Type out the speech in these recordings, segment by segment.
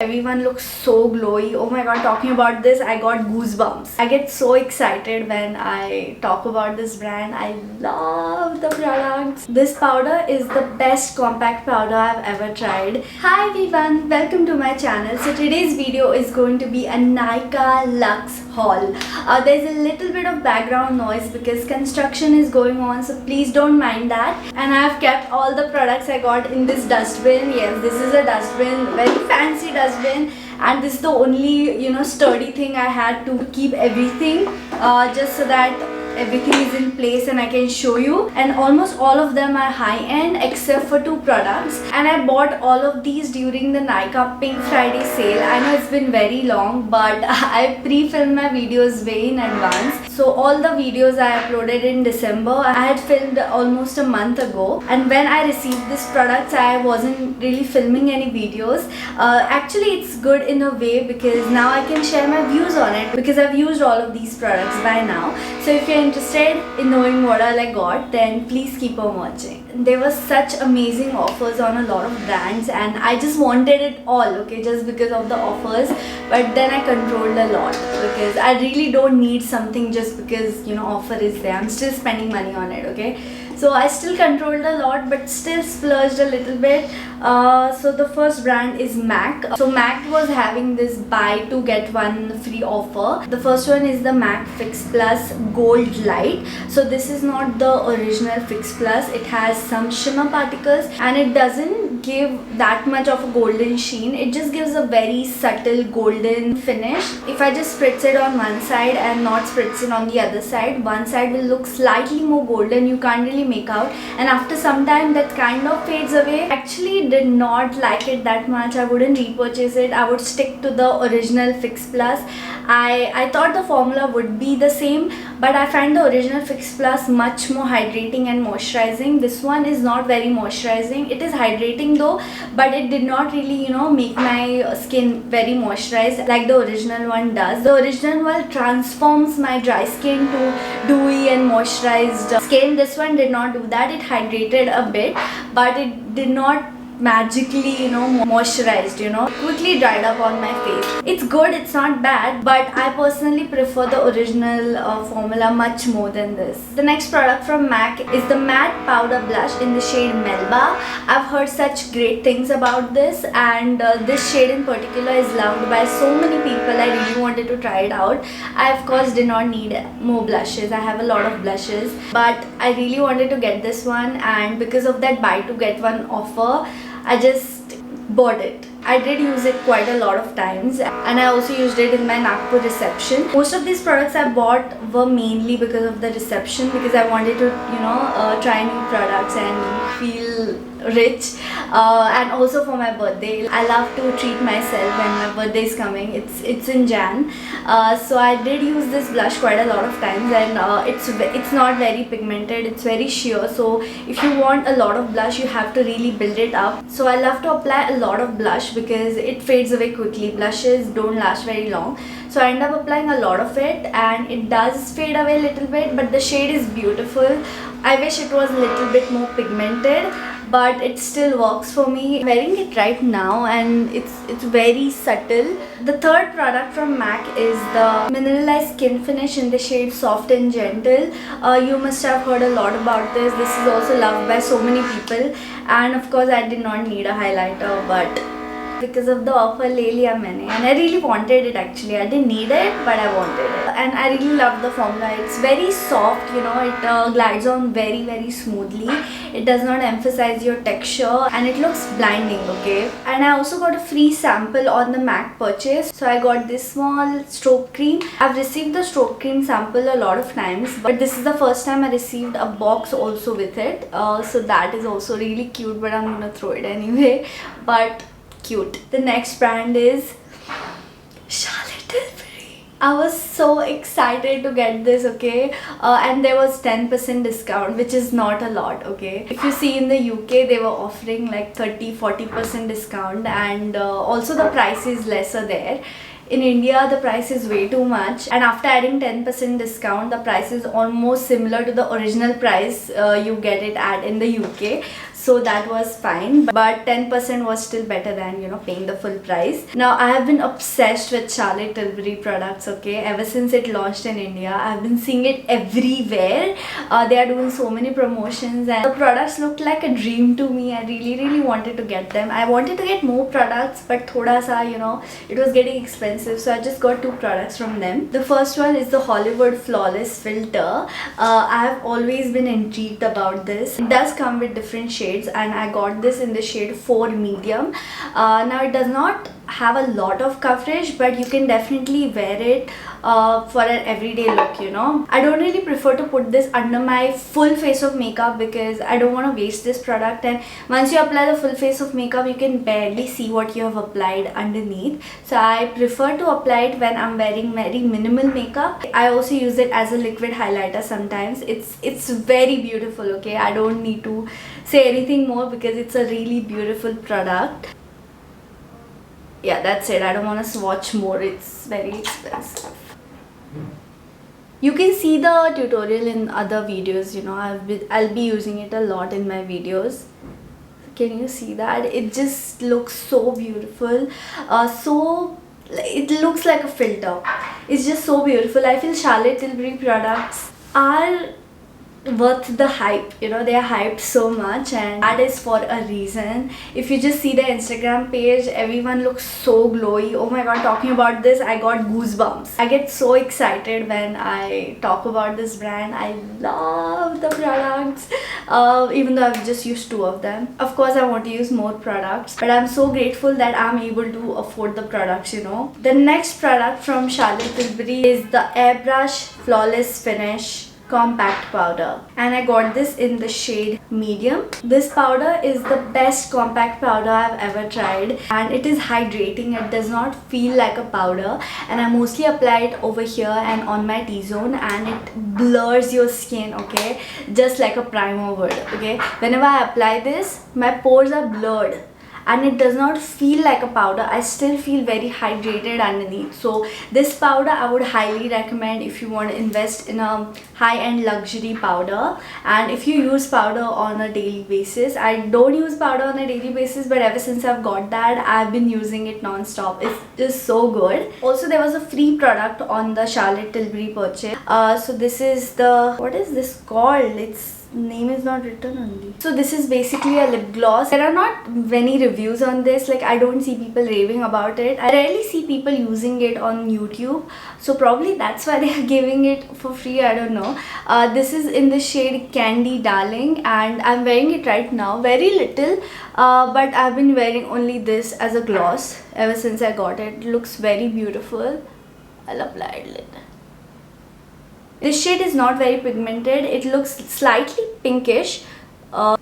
Everyone looks so glowy. Oh my god, talking about this, I got goosebumps. I get so excited when I talk about this brand. I love the products. This powder is the best compact powder I've ever tried. Hi everyone, welcome to my channel. So today's video is going to be a Nykaa Luxe haul. There's a little bit of background noise because construction is going on, so please don't mind that. And I've kept all the products I got in this dustbin. Yes, this is a dustbin, very fancy dustbin, and this is the only sturdy thing I had to keep everything, just so that everything is in place and I can show you. And almost all of them are high-end except for two products, and I bought all of these during the Nykaa Pink Friday sale. I know it's been very long, but I pre-filmed my videos way in advance. So all the videos I uploaded in December, I had filmed almost a month ago, and when I received these products I wasn't really filming any videos. Actually it's good in a way because now I can share my views on it because I've used all of these products by now. So if you're interested in knowing what all I got, then please keep on watching. There were such amazing offers on a lot of brands and I just wanted it all, okay, just because of the offers. But then I controlled a lot because I really don't need something just because offer is there. I'm still spending money on it, okay. So I still controlled a lot but still splurged a little bit. So the first brand is MAC. So MAC was having this buy two get one free offer. The first one is the MAC Fix Plus Gold Light. So this is not the original Fix Plus. It has some shimmer particles and it doesn't give that much of a golden sheen. It just gives a very subtle golden finish. If I just spritz it on one side and not spritz it on the other side, one side will look slightly more golden. You can't really make out, and after some time that kind of fades away. Actually did not like it that much. I wouldn't repurchase it. I would stick to the original Fix Plus. I thought the formula would be the same, but I find the original Fix Plus much more hydrating and moisturizing. This one is not very moisturizing. It is hydrating though, but it did not really make my skin very moisturized like the original one does. The original one transforms my dry skin to dewy and moisturized skin. This one did not do that. It hydrated a bit, but it did not magically moisturized. Quickly dried up on my face. It's good, it's not bad, but I personally prefer the original formula much more than this. The next product from MAC is the matte powder blush in the shade Melba. I've heard such great things about this, and this shade in particular is loved by so many people. I really wanted to try it out. I of course did not need more blushes. I have a lot of blushes, but I really wanted to get this one, and because of that buy two get one offer, I just bought it. I did use it quite a lot of times, and I also used it in my Nagpur reception. Most of these products I bought were mainly because of the reception, because I wanted to try new products and feel rich, and also for my birthday. I love to treat myself when my birthday is coming. It's in Jan, so I did use this blush quite a lot of times, and it's not very pigmented. It's very sheer, so if you want a lot of blush you have to really build it up. So I love to apply a lot of blush because it fades away quickly. Blushes don't last very long, so I end up applying a lot of it and it does fade away a little bit, but the shade is beautiful. I wish it was a little bit more pigmented, but it still works for me. I'm wearing it right now and it's very subtle. The third product from MAC is the mineralized skin finish in the shade Soft and Gentle. You must have heard a lot about this. This is also loved by so many people, and of course I did not need a highlighter, but because of the offer ले लिया मैंने, and I really wanted it actually. I didn't need it, but I wanted it, and I really love the formula. It's very soft, it glides on very smoothly. It does not emphasize your texture and it looks blinding, okay. And I also got a free sample on the MAC purchase. So I got this small stroke cream. I've received the stroke cream sample a lot of times, but this is the first time I received a box also with it. So that is also really cute, but I'm gonna throw it anyway. But cute. The next brand is Charlotte Tilbury. I was so excited to get this, okay, and there was 10% discount, which is not a lot, okay. If you see in the UK they were offering like 30-40% discount, and also the price is lesser there. In India the price is way too much, and after adding 10% discount the price is almost similar to the original price you get it at in the UK. so that was fine, but 10% was still better than, you know, paying the full price. Now I have been obsessed with Charlotte Tilbury products, okay, ever since it launched in India. I've been seeing it everywhere. They are doing so many promotions and the products looked like a dream to me. I really wanted to get them. I wanted to get more products, but thoda sa, you know, it was getting expensive, so I just got 2 products from them. The first one is the Hollywood Flawless Filter. I have always been intrigued about this. It does come with different shades and I got this in the shade 4 medium. Now it does not have a lot of coverage, but you can definitely wear it for an everyday look, you know. I don't really prefer to put this under my full face of makeup because I don't want to waste this product, and once you apply the full face of makeup you can barely see what you have applied underneath. So I prefer to apply it when I'm wearing very minimal makeup. I also use it as a liquid highlighter sometimes. It's very beautiful, okay. I don't need to say anything more because it's a really beautiful product. Yeah, that's it. I don't want to swatch more. It's very expensive. You can see the tutorial in other videos, you know. I'll be using it a lot in my videos. Can you see that? It just looks so beautiful. It looks like a filter. It's just so beautiful. I feel Charlotte Tilbury products are worth the hype, you know. They are hyped so much and that is for a reason. If you just see the Instagram page, everyone looks so glowy. Oh my god, talking about this I got goosebumps. I get so excited when I talk about this brand. I love the products, even though I've just used 2 of them. Of course I want to use more products, but I'm so grateful that I'm able to afford the products, you know. The next product from Charlotte Tilbury is the Airbrush Flawless Finish compact powder, and I got this in the shade medium. This powder is the best compact powder I've ever tried, and it is hydrating. It does not feel like a powder, and I mostly apply it over here and on my T-zone, and it blurs your skin, okay, just like a primer would, okay. Whenever I apply this, my pores are blurred and it does not feel like a powder. I still feel very hydrated underneath. So this powder I would highly recommend if you want to invest in a high-end luxury powder, and if you use powder on a daily basis. I don't use powder on a daily basis, but ever since I've got that, I've been using it non-stop. It's just so good. Also, there was a free product on the Charlotte Tilbury purchase. So this is the, what is this called? Its name is not written on this. So this is basically a lip gloss. There are not many reviews on this. Like, I don't see people raving about it. I rarely see people using it on YouTube, so probably that's why they are giving it for free. I don't know. This is in the shade Candy Darling, and I'm wearing it right now. Very little, but I've been wearing only this as a gloss ever since I got it. It looks very beautiful. I'll apply it later. This shade is not very pigmented. It looks slightly pinkish.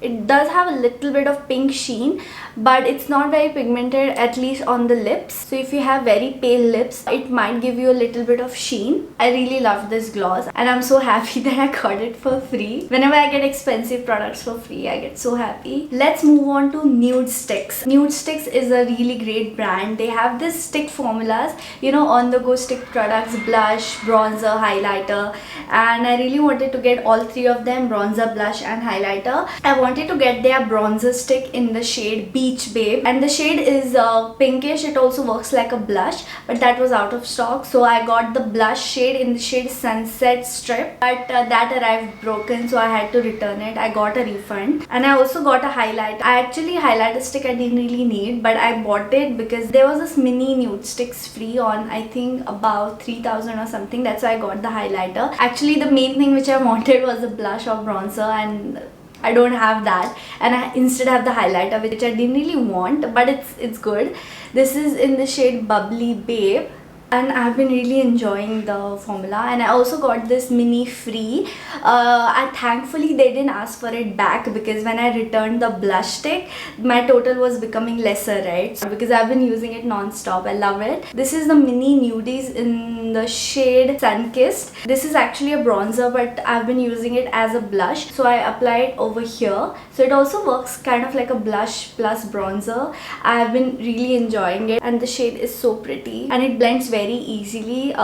It does have a little bit of pink sheen, but it's not very pigmented, at least on the lips. So if you have very pale lips, it might give you a little bit of sheen. I really love this gloss, and I'm so happy that I got it for free. Whenever I get expensive products for free, I get so happy. Let's move on to Nude Sticks. Nude Sticks is a really great brand. They have this stick formulas, you know, on-the-go stick products, blush, bronzer, highlighter, and I really wanted to get all 3 of them, bronzer, blush and highlighter. I wanted to get their bronzer stick in the shade Beach Babe, and the shade is pinkish. It also works like a blush, but that was out of stock, so I got the blush shade in the shade Sunset Strip, but that arrived broken, so I had to return it. I got a refund, and I also got a highlight. I actually highlighter stick I didn't really need, but I bought it because there was this mini nude sticks free on, I think, about 3,000 or something. That's why I got the highlighter. Actually, the main thing which I wanted was a blush or bronzer, and I don't have that, and I instead have the highlighter, which I didn't really want, but it's good. This is in the shade Bubbly Babe, and I've been really enjoying the formula, and I also got this mini free. Thankfully they didn't ask for it back, because when I returned the blush stick, my total was becoming lesser, right? So, because I've been using it non-stop. I love it. This is the mini nudies in the shade Sunkissed. This is actually a bronzer, but I've been using it as a blush, so I apply it over here. So it also works kind of like a blush plus bronzer. I've been really enjoying it, and the shade is so pretty, and it blends very easily.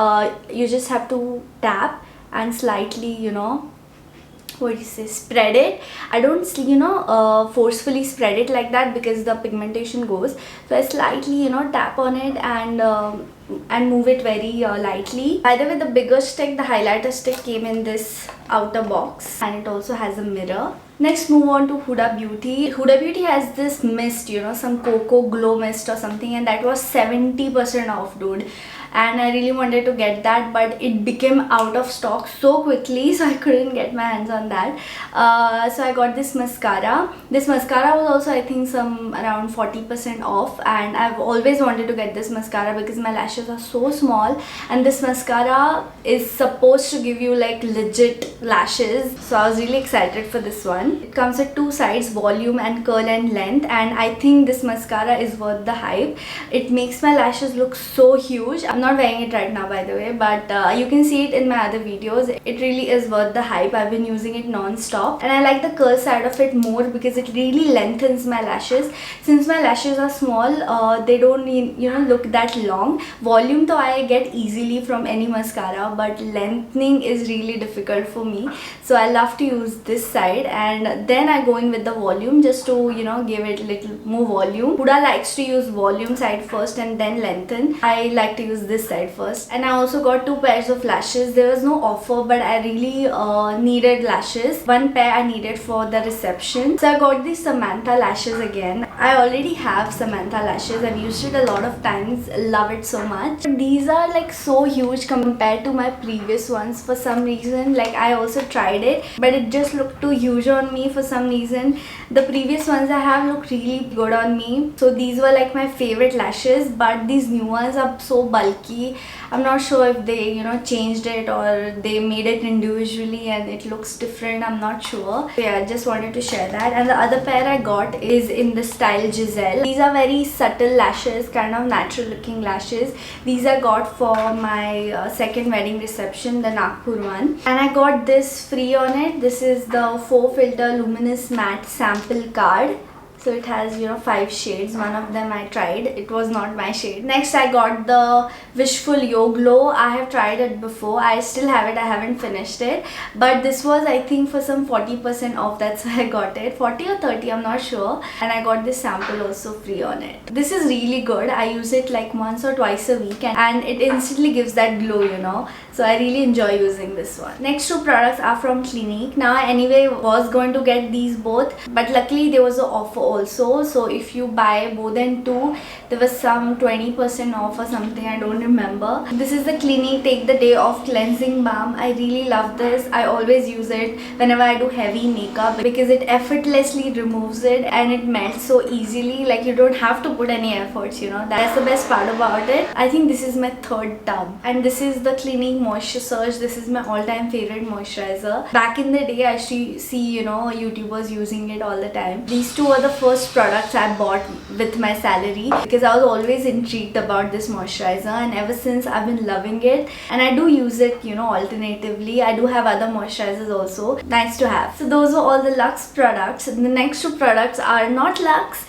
You just have to tap and slightly, you know, what do you say, spread it. I don't forcefully spread it like that because the pigmentation goes. So I slightly tap on it and move it very lightly. By the way, the bigger stick, the highlighter stick, came in this outer box, and it also has a mirror. Next, move on to Huda Beauty. Huda Beauty has this mist, some cocoa glow mist or something, and that was 70% off, dude. And I really wanted to get that, but it became out of stock so quickly, so I couldn't get my hands on that. So I got this mascara. This mascara was also, I think, some around 40% off, and I've always wanted to get this mascara because my lashes are so small, and this mascara is supposed to give you like legit lashes. So I was really excited for this one. It comes with two sides, volume and curl and length, and I think this mascara is worth the hype. It makes my lashes look so huge. I'm not wearing it right now, by the way, but you can see it in my other videos. It really is worth the hype. I've been using it non-stop, and I like the curl side of it more because it really lengthens my lashes. Since my lashes are small, they don't look that long. Volume though I get easily from any mascara, but lengthening is really difficult for me. So I love to use this side, and then I go in with the volume just to give it a little more volume. Huda likes to use volume side first and then lengthen. I like to use this side first. And I also got two pairs of lashes. There was no offer, but I really needed lashes. One pair I needed for the reception, so I got these Samantha lashes again. I already have Samantha lashes. I've used it a lot of times, love it so much. These are like so huge compared to my previous ones for some reason. Like, I also tried it, but it just looked too huge on me for some reason. The previous ones I have looked really good on me, so these were like my favorite lashes, but these new ones are so bulky. I'm not sure if they changed it or they made it individually and it looks different. I'm not sure. So yeah, I just wanted to share that. And the other pair I got is in the style Giselle. These are very subtle lashes, kind of natural looking lashes. These I got for my second wedding reception, the Nagpur one, and I got this free on it. This is the 4 filter luminous matte sample card. So it has 5 shades. One of them I tried, it was not my shade. Next I got the Wishful Yo Glow. I have tried it before. I still have it. I haven't finished it, but this was, I think, for some 40% off. That's why I got it. 40 or 30, I'm not sure. And I got this sample also free on it. This is really good. I use it like once or twice a week, and it instantly gives that glow, so I really enjoy using this one. Next two products are from Clinique. Now I anyway was going to get these both, but luckily there was an offer also. So if you buy more than two, there was some 20% off or something, I don't remember. This is the Clinique Take the Day Off Cleansing Balm. I really love this. I always use it whenever I do heavy makeup because it effortlessly removes it and it melts so easily. Like, you don't have to put any efforts, That's the best part about it. I think this is my third tub, and this is the Clinique Moisture Surge. This is my all-time favorite moisturizer. Back in the day, I used to see YouTubers using it all the time. These two are the first products I bought with my salary because I was always intrigued about this moisturizer, and ever since I've been loving it. And I do use it alternatively. I do have other moisturizers also. Nice to have. So those are all the Lux products. The next two products are not Lux.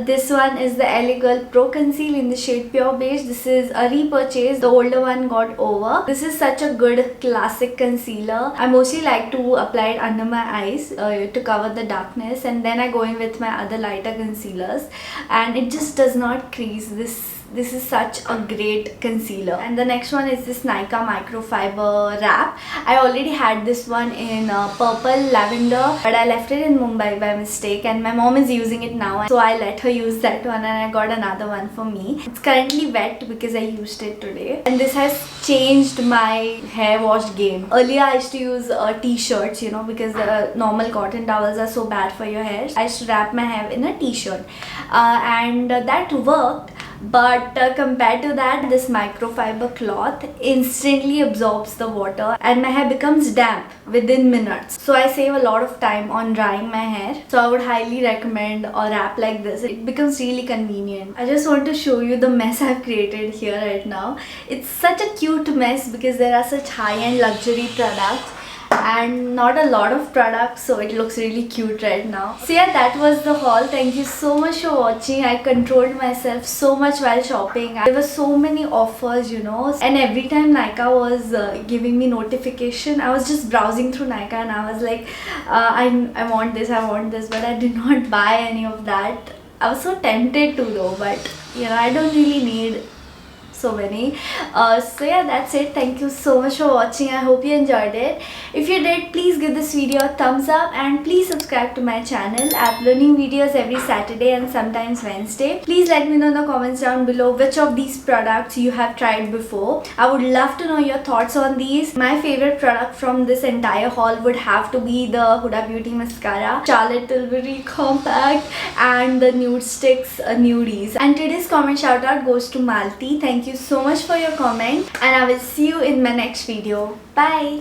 This one is the LA Girl Pro Conceal in the shade Pure Beige. This is a repurchase. The older one got over. This is such a good classic concealer. I mostly like to apply it under my eyes to cover the darkness, and then I go in with my other lighter concealers, and it just does not crease. This is such a great concealer. And the next one is this Nykaa microfiber wrap. I already had this one in purple lavender, but I left it in Mumbai by mistake, and my mom is using it now, so I let her use that one, and I got another one for me. It's currently wet because I used it today, and this has changed my hair wash game. Earlier I used to use t-shirts, because the normal cotton towels are so bad for your hair. I used to wrap my hair in a t-shirt, and that worked. But compared to that, this microfiber cloth instantly absorbs the water and my hair becomes damp within minutes. So I save a lot of time on drying my hair. So I would highly recommend a wrap like this. It becomes really convenient. I just want to show you the mess I've created here right now. It's such a cute mess because there are such high-end luxury products, and not a lot of products, so it looks really cute right now. So yeah, that was the haul. Thank you so much for watching. I controlled myself so much while shopping. There were so many offers, you know, and every time Nykaa was giving me notification, I was just browsing through Nykaa and I was like, I want this, I want this, but I did not buy any of that. I was so tempted to though, but you know, I don't really need so many. So yeah, that's it. Thank you so much for watching. I hope you enjoyed it. If you did, please give this video a thumbs up and please subscribe to my channel. I upload new videos every Saturday and sometimes Wednesday. Please let me know in the comments down below which of these products you have tried before. I would love to know your thoughts on these. My favorite product from this entire haul would have to be the Huda Beauty Mascara, Charlotte Tilbury Compact, and the Nude Sticks Nudies. And today's comment shout out goes to Malti. Thank you so much for your comment and I will see you in my next video. Bye.